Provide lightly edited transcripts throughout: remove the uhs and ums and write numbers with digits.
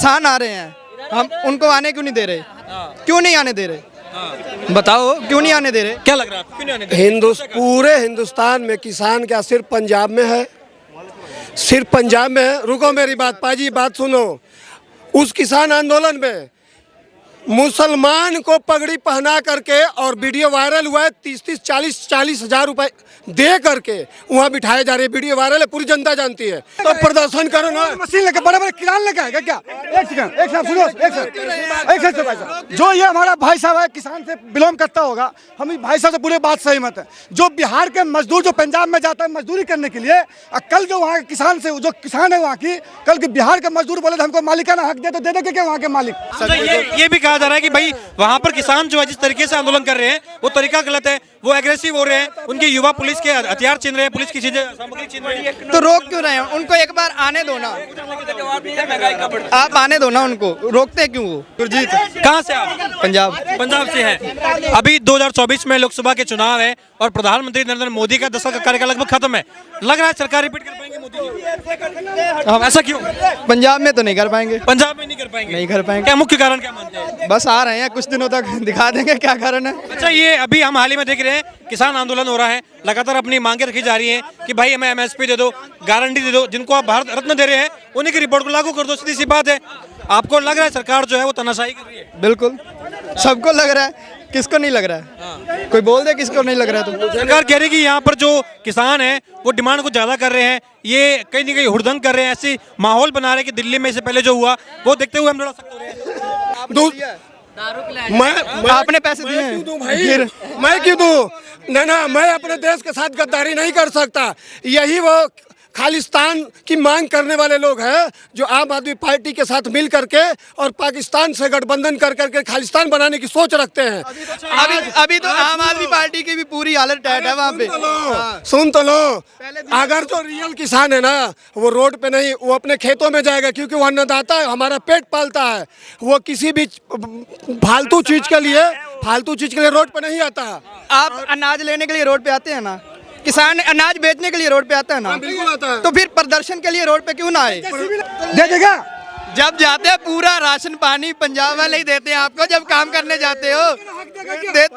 किसान आ रहे हैं, हम उनको आने क्यों नहीं दे रहे? क्यों नहीं आने दे रहे? बताओ क्यों नहीं आने दे रहे? क्या लग रहा है आपको, क्यों नहीं आने दे रहे? पूरे हिंदुस्तान में किसान क्या सिर्फ पंजाब में है? सिर्फ पंजाब में है? रुको मेरी बात पाजी, बात सुनो। उस किसान आंदोलन में मुसलमान को पगड़ी पहना करके और वीडियो वायरल हुआ है, 30-30, 40-40 हजार रुपए दे करके वहाँ बिठाए जा रहे हैं। वीडियो वायरल है, पूरी जनता जानती है। तो प्रदर्शन करो ना। मशीन लेके बड़े बड़े किसान लेके आएगा क्या? एक सेकंड, एक सेकंड सुनो, एक सेकंड भाई साहब, जो ये हमारा भाई साहब है किसान से बिलोंग करता होगा, हम इस भाई साहब से पूरी बात सहमत है। जो बिहार के मजदूर जो पंजाब में जाता है मजदूरी करने के लिए, कल जो वहाँ के किसान से जो किसान है वहाँ की, कल के बिहार के मजदूर बोले हमको मालिकाना हक दे, तो दे देंगे क्या वहाँ के मालिक? अच्छा, ये भी कहा जा रहा है कि भाई वहाँ पर किसान जो है जिस तरीके से आंदोलन कर रहे हैं वो तरीका गलत है, वो एग्रेसिव हो रहे हैं, उनके युवा पुलिस के हथियार छीन रहे हैं, पुलिस की चीजें सामग्री छीन रहे हैं। तो रोक क्यों रहे हैं? उनको एक बार आने दो ना, आप आने दो ना उनको, रोकते क्यों वो? गुरजीत कहाँ से आप? पंजाब से है। अभी 2024 में लोकसभा के चुनाव है और प्रधानमंत्री नरेंद्र मोदी का 10 साल का कार्यकाल लगभग खत्म है। लग रहा है सरकार रिपीट कर पाएंगे मोदी जी? हम ऐसा क्यों? पंजाब में तो नहीं कर पाएंगे। पंजाब में नहीं कर पाएंगे? नहीं कर पाएंगे। क्या मुख्य कारण क्या मानते हैं? बस आ रहे हैं, कुछ दिनों तक दिखा देंगे क्या कारण है। अच्छा, ये अभी हम हाल ही में देख रहे हैं किसान आंदोलन हो रहा है, लगातार अपनी मांगे रखी जा रही है कि भाई हमें एमएसपी दे दो, गारंटी दे दो, जिनको आप भारत रत्न दे रहे हैं उन्हीं की रिपोर्ट को लागू कर दो। सीधी सी बात है। आपको लग रहा है सरकार जो है वो तानाशाही कर रही है? बिल्कुल, सबको लग रहा है, किसको नहीं लग रहा है? कोई बोल दे किसको नहीं लग रहा है? तो सरकार कह रही है कि यहाँ पर जो किसान हैं वो डिमांड को ज्यादा कर रहे हैं, ये कहीं ना कहीं हुड़दंग कर रहे हैं, ऐसी माहौल बना रहे हैं कि दिल्ली में इससे पहले जो हुआ वो देखते हुए हम थोड़ा सख्त हो रहे हैं। आपने पैसे दिए हैं? क्यों दूं भाई? मैं क्यों दूं? ना, मैं अपने देश के साथ गद्दारी नहीं कर सकता। यही वो खालिस्तान की मांग करने वाले लोग हैं जो आम आदमी पार्टी के साथ मिल करके और पाकिस्तान से गठबंधन कर करके खालिस्तान बनाने की सोच रखते हैं। अभी तो आम आदमी पार्टी की भी पूरी हालत टाइट है वहाँ पे। सुन तो लो, अगर जो रियल किसान है ना वो रोड पे नहीं, वो अपने खेतों में जाएगा, क्योंकि वो अन्नदाता है, हमारा पेट पालता है। वो किसी भी फालतू चीज के लिए रोड पे नहीं आता। आप अनाज लेने के लिए रोड पे आते हैं ना, किसान अनाज बेचने के लिए रोड पे आता है ना, बिल्कुल आता है। तो फिर प्रदर्शन के लिए रोड पे क्यों ना आए? दे देगा। जब जाते हैं पूरा राशन पानी पंजाब वाले ही देते हैं आपको, जब काम करने जाते हो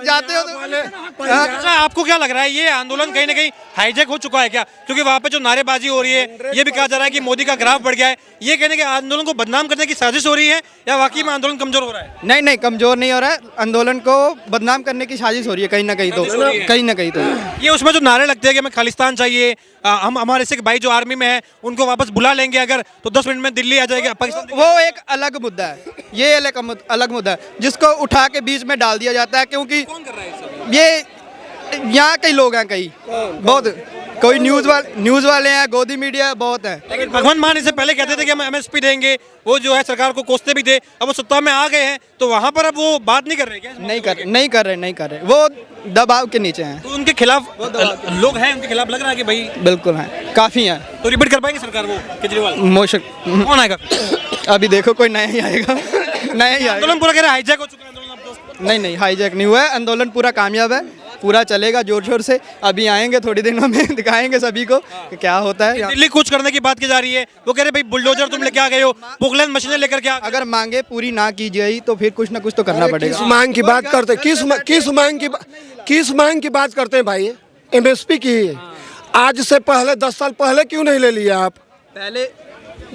जाते हो तो अच्छा, आपको क्या लग रहा है ये आंदोलन कहीं ना कहीं हाईजैक हो चुका है क्या? क्योंकि वहाँ पे जो नारेबाजी हो रही है, ये भी कहा जा रहा है कि मोदी का ग्राफ बढ़ गया है, ये कहने के आंदोलन को बदनाम करने की साजिश हो रही है या वाकई में आंदोलन कमजोर हो रहा है? नहीं नहीं, कमजोर नहीं हो रहा है, आंदोलन को बदनाम करने की साजिश हो रही है कहीं ना कहीं तो, कहीं ना कहीं तो। ये उसमें जो नारे लगते हैं कि हमें खालिस्तान चाहिए, हम हमारे सिख भाई जो आर्मी में है उनको वापस बुला लेंगे अगर, तो 10 मिनट में दिल्ली आ जाएगा पाकिस्तान। वो एक अलग मुद्दा है, ये अलग मुद्दा है जिसको उठा के बीच में डाल दिया जाता है, क्योंकि ये यहाँ कई लोग हैं, कई बहुत, कोई न्यूज़ वाले हैं, गोदी मीडिया बहुत है। लेकिन भगवंत मान इससे पहले कहते थे कि हम एमएसपी देंगे, वो जो है सरकार को कोसते भी थे, अब वो सत्ता में आ गए हैं तो वहाँ पर अब वो बात नहीं कर रहे क्या? नहीं कर रहे, वो दबाव के नीचे हैं। तो उनके खिलाफ लोग हैं, उनके खिलाफ लग रहा है कि भाई बिल्कुल हैं, काफ़ी हैं। तो रिपीट कर पाएंगे सरकार वो केजरीवाल? मोशक कौन आएगा? अभी देखो कोई नया ही आएगा, नया ही आएगा। आंदोलन पूरा कह रहा है हाईजैक हो चुका है आंदोलन अब तो। नहीं हाईजैक नहीं हुआ है, आंदोलन पूरा कामयाब है, पूरा चलेगा जोर शोर से। अभी आएंगे थोड़ी दिनों में, दिखाएंगे सभी को कि क्या होता है। दिल्ली कुछ करने की बात की जा रही है, वो कह रहे भाई बुलडोजर तुम लेके आ गए हो, पुगलन मशीनें लेकर के आ गए। अगर मांगे पूरी ना की जाए तो फिर कुछ ना कुछ तो करना पड़ेगा। किस मांग की बात करते, किस मांग की बात करते हैं भाई? एमएसपी की। आज से पहले 10 साल पहले क्यों नहीं ले लिया आप? पहले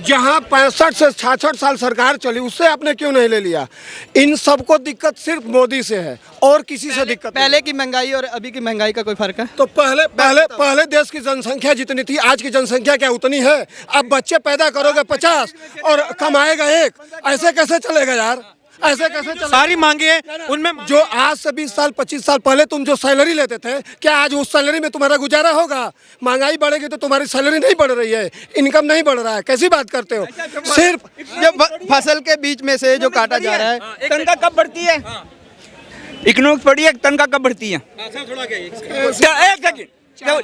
जहाँ 65 से 66 साल सरकार चली उससे आपने क्यों नहीं ले लिया? इन सबको दिक्कत सिर्फ मोदी से है और किसी से दिक्कत नहीं। पहले की महंगाई और अभी की महंगाई का कोई फर्क है? तो पहले देश की जनसंख्या जितनी थी, आज की जनसंख्या क्या उतनी है? अब बच्चे पैदा करोगे 50 और कमाएगा 1, ऐसे कैसे चलेगा यार? ऐसे कैसे चलेगा? सारी मांगे हैं उनमें जो आज से 20 साल 25 साल पहले तुम जो सैलरी लेते थे, क्या आज उस सैलरी में तुम्हारा गुजारा होगा? महंगाई बढ़ेगी तो तुम्हारी सैलरी नहीं बढ़ रही है, इनकम नहीं बढ़ रहा है, कैसी बात करते हो? सिर्फ जब फसल के बीच में से जो काटा जा रहा है, तनख्वाह कब बढ़ती है? इकोनॉमिक्स पढ़ी है, तनख्वाह कब बढ़ती है? एक सेकंड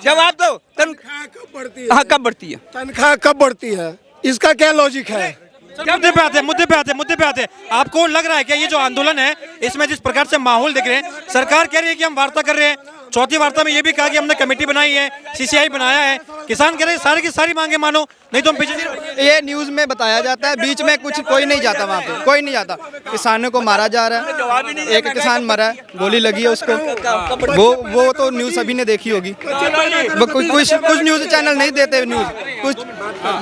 जवाब दो। तनख्वाह कब बढ़ती है? हाँ, कब बढ़ती है? तनख्वाह कब बढ़ती है? इसका क्या लॉजिक है? मुद्दे पे आते हैं। आपको लग रहा है कि ये जो आंदोलन है इसमें जिस प्रकार से माहौल देख रहे हैं, सरकार कह रही है कि हम वार्ता कर रहे हैं, चौथी वार्ता में ये भी कहा कि हमने कमेटी बनाई है, सीसीआई बनाया है। किसान कह रहे हैं सारी की सारी मांगे मानो, नहीं तो हम पीछे नहीं रहेंगे। ये न्यूज़ में बताया जाता है, बीच में कुछ कोई नहीं जाता वहाँ पे, कोई नहीं जाता। किसानों को मारा जा रहा है, एक किसान मरा है, गोली लगी है उसको, वो तो न्यूज़ सभी ने देखी होगी। कुछ न्यूज़ चैनल नहीं देते न्यूज़, कुछ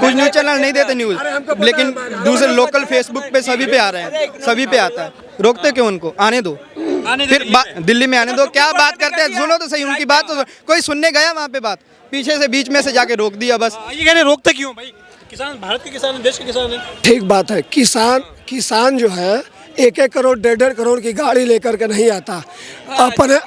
न्यूज़ चैनल नहीं देते न्यूज़, लेकिन दूसरे लोकल फेसबुक पे सभी पे आ रहे हैं, सभी पे आता है। रोकते क्यों उनको? आने दो, फिर दिल्ली में आने दो। क्या बात करते हैं, सुनो तो सही उनकी बात। तो कोई सुनने गया वहाँ पे बात? पीछे से बीच में से जाके रोक दिया बस। ये कह रहे रोकते क्यों भाई? किसान भारत के किसान, देश के किसान हैं। ठीक बात है। किसान जो है 1-1 करोड़ 1.5 करोड़ की गाड़ी लेकर के नहीं आता। अपने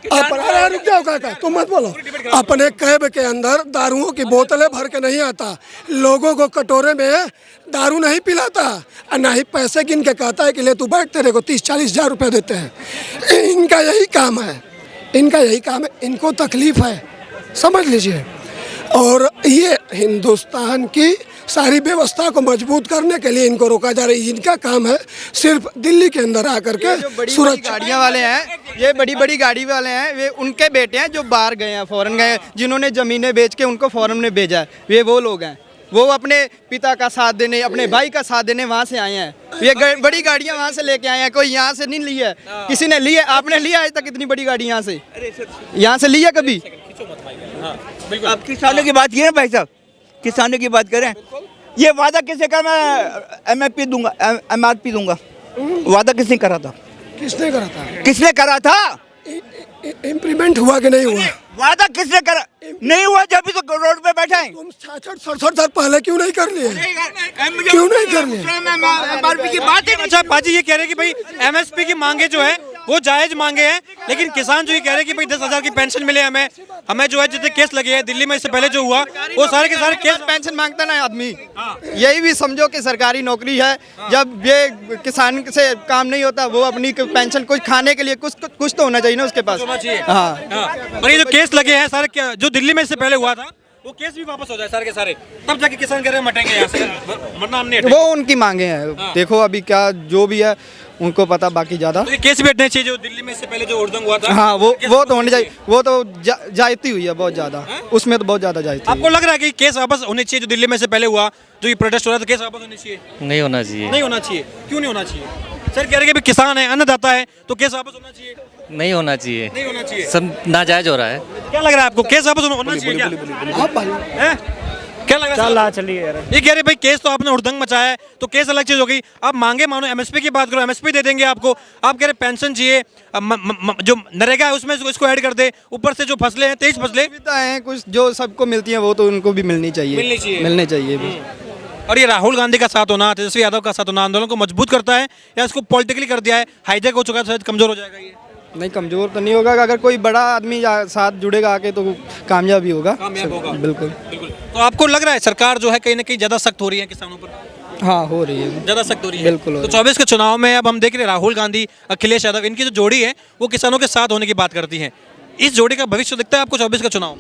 अरे रुक जाओ काका, तुम मत बोलो। अपने कैब के अंदर दारुओं की बोतलें भर के नहीं आता, लोगों को कटोरे में दारू नहीं पिलाता, और ना ही पैसे गिन के कहता है कि ले तू बैठ, तेरे को 30-40 हज़ार रुपये देते हैं। इनका यही काम है, इनको तकलीफ है, समझ लीजिए। और ये हिंदुस्तान की सारी व्यवस्था को मजबूत करने के लिए इनको रोका जा रहा है। इनका काम है सिर्फ दिल्ली के अंदर आकर के सुरक्षा गाड़ियाँ वाले हैं, ये बड़ी गाड़ी वाले हैं, वे उनके बेटे हैं जो बाहर गए हैं, फॉरेन गए हैं, जिन्होंने ज़मीनें बेच के उनको फॉरेन में भेजा है। वे वो लोग हैं, वो अपने पिता का साथ देने, अपने भाई का साथ देने वहाँ से आए हैं। ये बड़ी गाड़ियाँ वहाँ से लेके आए हैं, कोई यहाँ से नहीं ली है। किसी ने ली है? आपने लिया आज तक इतनी बड़ी गाड़ी यहाँ से ली है कभी? आप किसानों की बात किए ना भाई साहब, किसानों की बात करें। ये वादा किसने करा? मैं एमएसपी दूंगा, एमआरपी दूंगा। वादा किसने करा था? किसने करा था? इम्प्लीमेंट हुआ कि नहीं हुआ? वादा किसने करा? नहीं हुआ, जब भी तो रोड पे बैठे हैं। तुम 66-67 साल पहले क्यों नहीं कर लिए? क्यों नहीं कर लिए? एमआरपी की बात है। अच्छा बाजी ये कह रहे हैं कि भाई एमएसपी की मांगे जो है वो जायज मांगे हैं, लेकिन किसान जो ये कह रहे हैं कि भाई 10,000 की पेंशन मिले हमें जो है जितने केस लगे हैं दिल्ली में इससे पहले जो हुआ वो सारे के सारे केस। पेंशन मांगता ना आदमी, यही भी समझो कि सरकारी नौकरी है। जब ये किसान से काम नहीं होता, वो अपनी पेंशन कुछ खाने के लिए कुछ तो होना चाहिए ना उसके पास। हाँ, और ये जो केस लगे हैं सारे जो दिल्ली में इससे पहले हुआ था, वो केस भी वापस हो जाए सारे के सारे, तब जाके किसान कह रहे हैं मटेंगे यहाँ से, वरना हम नहीं हटेंगे। वो उनकी मांगे हैं। देखो अभी क्या जो भी है उनको पता, बाकी ज्यादा तो ये केस भी हटने चाहिए जो दिल्ली में इससे पहले जो उड़दंग हुआ था। हाँ, वो तो होने चाहिए। वो तो जायती हुई है बहुत ज्यादा, उसमें तो बहुत ज्यादा जायती। आपको लग रहा है कि केस वापस होने चाहिए जो दिल्ली में से पहले हुआ, जो ये प्रोटेस्ट हो रहा था, केस वापस होने चाहिए? नहीं होना चाहिए। नहीं होना चाहिए, क्यों नहीं होना चाहिए? सर कह रहे हैं कि किसान है, अन्नदाता है, तो केस वापस होना चाहिए? नहीं होना चाहिए, नहीं होना चाहिए, सब नाजायज हो रहा है। क्या लग रहा है आपको, केस वापस होना चाहिए क्या? क्या लग रहा है? चलिए यार, ये कह रहे भाई केस तो आपने हुड़दंग मचाया है, तो केस अलग चीज हो गई। आप मांगे मानो, एमएसपी की बात करो, एमएसपी दे देंगे आपको। आप कह रहे पेंशन चाहिए, जो नरेगा है उसमें इसको ऐड कर दे, ऊपर से जो फसलें हैं 23 फसलें हैं कुछ जो सबको मिलती हैं, वो तो उनको भी मिलनी चाहिए, मिलने चाहिए। और ये राहुल गांधी का साथ होना, तेजस्वी यादव का साथ होना आंदोलन को मजबूत करता है या इसको पॉलिटिकली कर दिया है, हाईजैक हो चुका है, शायद कमजोर हो जाएगा? ये नहीं, कमजोर तो नहीं होगा। अगर कोई बड़ा आदमी साथ जुड़ेगा आके तो कामयाब ही होगा। बिल्कुल। तो आपको लग रहा है सरकार जो है कहीं ना कहीं ज्यादा सख्त हो रही है किसानों पर? हाँ, हो रही है, ज्यादा सख्त हो रही है। बिल्कुल। तो 24 के चुनाव में अब हम देख रहे हैं राहुल गांधी, अखिलेश यादव, इनकी जो जोड़ी है वो किसानों के साथ होने की बात करती है। इस जोड़ी का भविष्य दिखता है आपको 24 का चुनाव?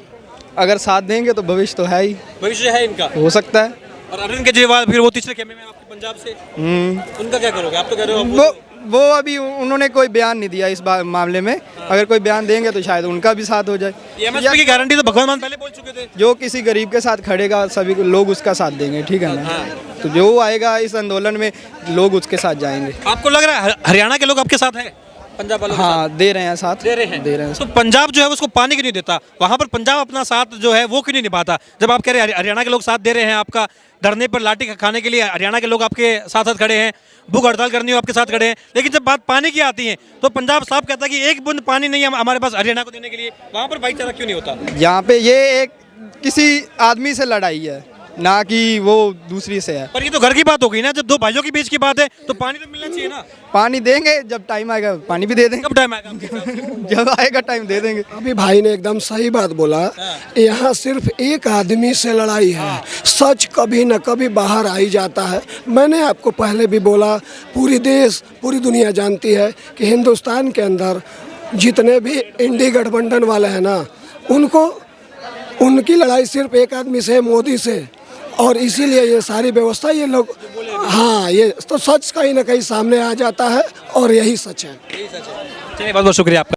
अगर साथ देंगे तो भविष्य तो है ही, भविष्य है इनका, हो सकता है। और अरविंद केजरीवाल फिर वो तीसरे खेमे में आपके पंजाब से, उनका क्या करोगे? आप तो कह रहे हो वो अभी उन्होंने कोई बयान नहीं दिया इस मामले में। अगर कोई बयान देंगे तो शायद उनका भी साथ हो जाए। एमएसपी की गारंटी तो भगवान मान पहले बोल चुके थे, जो किसी गरीब के साथ खड़ेगा सभी लोग उसका साथ देंगे, ठीक है ना? तो जो आएगा इस आंदोलन में लोग उसके साथ जाएंगे। आपको लग रहा है हरियाणा के लोग आपके साथ हैं, पंजाब वालों? हाँ, दे रहे हैं साथ, दे रहे हैं। तो पंजाब जो है उसको पानी क्यों नहीं देता? वहाँ पर पंजाब अपना साथ जो है वो क्यों नहीं निभाता? जब आप कह रहे हैं हरियाणा के लोग साथ दे रहे हैं, आपका धरने पर लाठी खाने के लिए हरियाणा के लोग आपके साथ खड़े हैं, भूख हड़ताल करनी हो आपके साथ खड़े हैं, लेकिन जब बात पानी की आती है तो पंजाब साफ कहता है कि एक बूंद पानी नहीं है हमारे पास हरियाणा को देने के लिए। वहाँ पर भाईचारा क्यों नहीं होता? यहाँ पे ये एक किसी आदमी से लड़ाई है, ना कि वो दूसरी से है। पर ये तो घर की बात हो गई ना, जब दो भाइयों के बीच की बात है तो पानी तो मिलना चाहिए ना। पानी देंगे, जब टाइम आएगा पानी भी दे देंगे। कब टाइम आएगा आपके साथ? जब आएगा टाइम दे देंगे। अभी भाई ने एकदम सही बात बोला। यहाँ सिर्फ एक आदमी से लड़ाई है, सच कभी न कभी बाहर आ ही जाता है। मैंने आपको पहले भी बोला, पूरी दुनिया जानती है कि हिंदुस्तान के अंदर जितने भी इंडी गठबंधन वाले हैं ना, उनकी लड़ाई सिर्फ एक आदमी से, मोदी से। और इसीलिए ये सारी व्यवस्था ये लोग, हाँ, ये तो सच कहीं ना कहीं सामने आ जाता है और यही सच है। चलिए, बहुत बहुत शुक्रिया आपका।